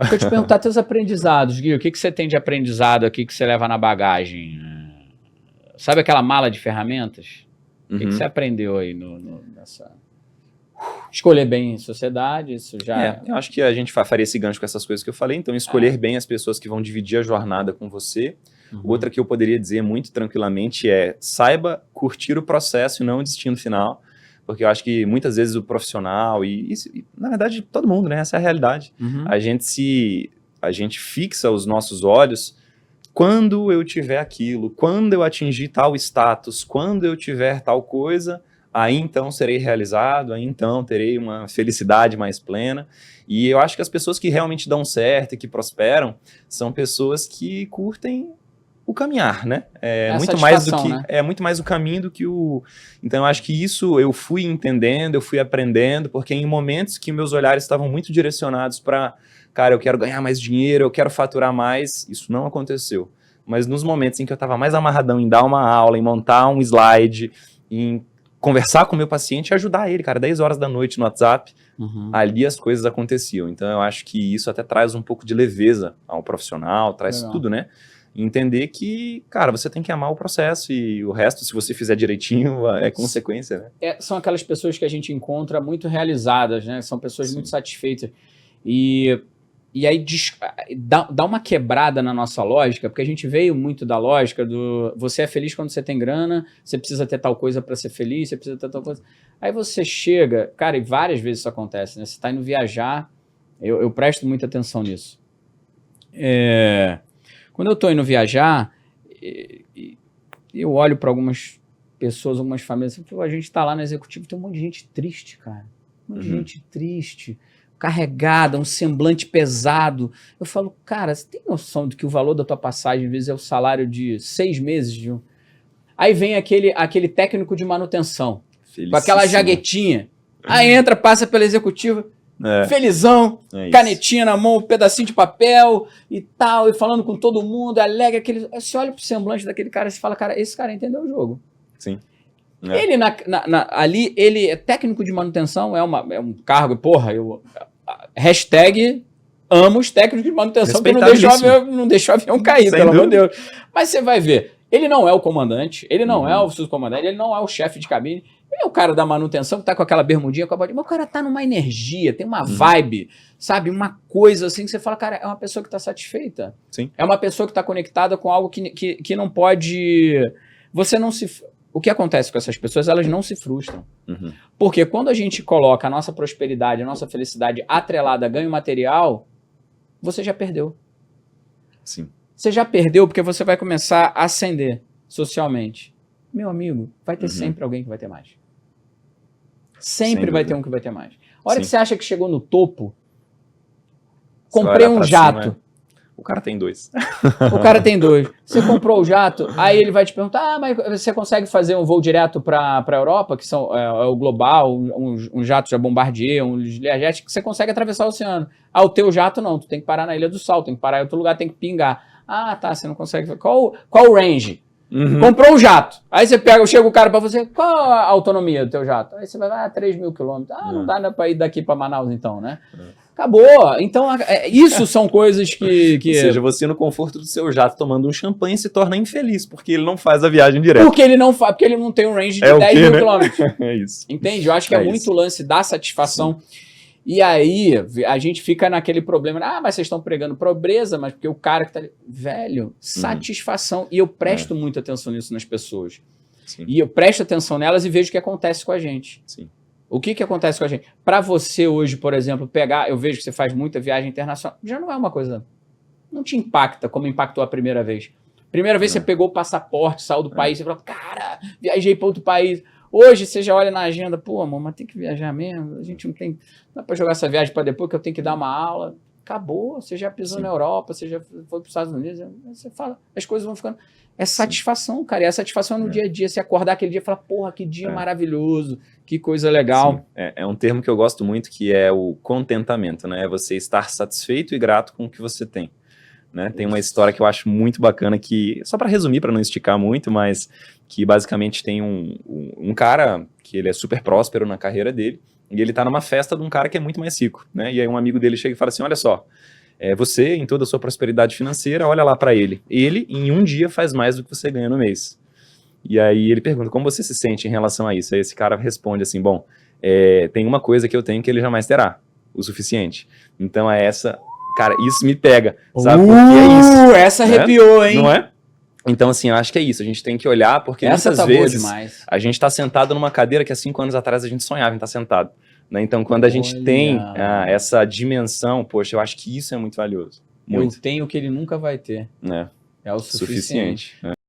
Deixa eu te perguntar teus aprendizados, Gui. O que você tem de aprendizado aqui que você leva na bagagem? Sabe aquela mala de ferramentas? O que você aprendeu aí nessa... Escolher bem sociedade, isso já... eu acho que a gente faria esse gancho com essas coisas que eu falei, então escolher bem as pessoas que vão dividir a jornada com você. Outra que eu poderia dizer muito tranquilamente é saiba curtir o processo e não o destino final, porque eu acho que muitas vezes o profissional, e na verdade todo mundo, né? Essa é a realidade. A gente fixa os nossos olhos quando eu tiver aquilo, quando eu atingir tal status, quando eu tiver tal coisa, aí então serei realizado, aí então terei uma felicidade mais plena. E eu acho que as pessoas que realmente dão certo e que prosperam são pessoas que curtem o caminhar, né? Muito mais o caminho do que o... Então eu acho que isso eu fui entendendo, eu fui aprendendo, porque em momentos que meus olhares estavam muito direcionados para, cara, eu quero ganhar mais dinheiro, eu quero faturar mais, isso não aconteceu. Mas nos momentos em que eu estava mais amarradão em dar uma aula, em montar um slide, em conversar com o meu paciente e ajudar ele, cara, 10 horas da noite no WhatsApp, ali as coisas aconteciam. Então eu acho que isso até traz um pouco de leveza ao profissional, traz tudo, né? Entender que, cara, você tem que amar o processo e o resto, se você fizer direitinho, é consequência, né? São aquelas pessoas que a gente encontra muito realizadas, né? São pessoas muito satisfeitas. E aí dá uma quebrada na nossa lógica, porque a gente veio muito da lógica do você é feliz quando você tem grana, você precisa ter tal coisa para ser feliz, você precisa ter tal coisa. Aí você chega, cara, e várias vezes isso acontece, né? Você está indo viajar, eu presto muita atenção nisso. Quando eu estou indo viajar, eu olho para algumas pessoas, algumas famílias, a gente está lá no executivo, tem um monte de gente triste, cara. Um monte de gente triste, carregada, um semblante pesado. Eu falo, cara, você tem noção de que o valor da tua passagem, às vezes, é o salário de 6 meses? Aí vem aquele técnico de manutenção, com aquela jaguetinha. Aí entra, passa pela executiva, felizão, canetinha na mão, um pedacinho de papel e tal, e falando com todo mundo, alegre. Você olha pro semblante daquele cara e fala, cara, esse cara entendeu o jogo. Sim. Ele ali, ele é técnico de manutenção, é um cargo, porra, hashtag amo os técnicos de manutenção que não deixou o avião cair, pelo amor de Deus. Mas você vai ver, ele não é o comandante, ele não é o subcomandante, ele não é o chefe de cabine, ele é o cara da manutenção que tá com aquela bermudinha, mas o cara tá numa energia, tem uma vibe, sabe? Uma coisa assim que você fala, cara, é uma pessoa que tá satisfeita. Sim. É uma pessoa que tá conectada com algo que não pode... Você não se... O que acontece com essas pessoas? Elas não se frustram. Porque quando a gente coloca a nossa prosperidade, a nossa felicidade atrelada a ganho material, você já perdeu. Sim. Você já perdeu porque você vai começar a ascender socialmente. Meu amigo, vai ter sempre alguém que vai ter mais. Sempre vai ter um que vai ter mais. A hora que você acha que chegou no topo, comprei um jato. O cara tem 2. O cara tem 2. Você comprou o jato, aí ele vai te perguntar, mas você consegue fazer um voo direto para a Europa, que são o Global, um jato já Bombardier, um Learjet, que você consegue atravessar o oceano. O teu jato não, tu tem que parar na Ilha do Sal, tem que parar em outro lugar, tem que pingar. Tá, você não consegue. Qual o range? Comprou um jato. Aí você chega o cara para você, qual a autonomia do teu jato? Aí você vai, 3 mil quilômetros. Não dá para ir daqui para Manaus então, né? Acabou. Então, isso são coisas que... Ou seja, você no conforto do seu jato tomando um champanhe se torna infeliz, porque ele não faz a viagem direto. Porque ele não tem um range de 10 mil quilômetros. É isso. Entende? Eu acho que é muito o lance da satisfação. Sim. E aí, a gente fica naquele problema, mas vocês estão pregando pobreza, mas porque o cara que tá ali... Velho, satisfação. E eu presto muita atenção nisso nas pessoas. Sim. E eu presto atenção nelas e vejo o que acontece com a gente. Sim. O que acontece com a gente? Para você hoje, por exemplo, eu vejo que você faz muita viagem internacional, já não é uma coisa... Não te impacta como impactou a primeira vez. Primeira vez você pegou o passaporte, saiu do país, você falou, cara, viajei para outro país. Hoje você já olha na agenda, pô, amor, mas tem que viajar mesmo, a gente não tem... Não dá para jogar essa viagem para depois que eu tenho que dar uma aula. Acabou, você já pisou na Europa, você já foi para os Estados Unidos, você fala, as coisas vão ficando... É satisfação, cara, e a satisfação no dia a dia, você acordar aquele dia e falar, porra, que dia maravilhoso, que coisa legal. É um termo que eu gosto muito, que é o contentamento, né? É você estar satisfeito e grato com o que você tem. Né? Tem uma história que eu acho muito bacana, que, só para resumir, para não esticar muito, mas que basicamente tem um cara que ele é super próspero na carreira dele, e ele tá numa festa de um cara que é muito mais rico, né? E aí um amigo dele chega e fala assim, olha só, Você, em toda a sua prosperidade financeira, olha lá para ele. Ele, em um dia, faz mais do que você ganha no mês. E aí ele pergunta, como você se sente em relação a isso? Aí esse cara responde assim, bom, tem uma coisa que eu tenho que ele jamais terá, o suficiente. Então é essa... Cara, isso me pega, sabe? Porque é isso. Essa arrepiou, hein? Não é? Então, assim, eu acho que é isso. A gente tem que olhar, porque Essa muitas tá boa vezes demais. a gente está sentado numa cadeira que há 5 anos atrás a gente sonhava em estar sentado. Né? Então, quando a gente Olha. tem essa dimensão, poxa, eu acho que isso é muito valioso. Muito. Eu tenho o que ele nunca vai ter. Né? É o suficiente. Suficiente.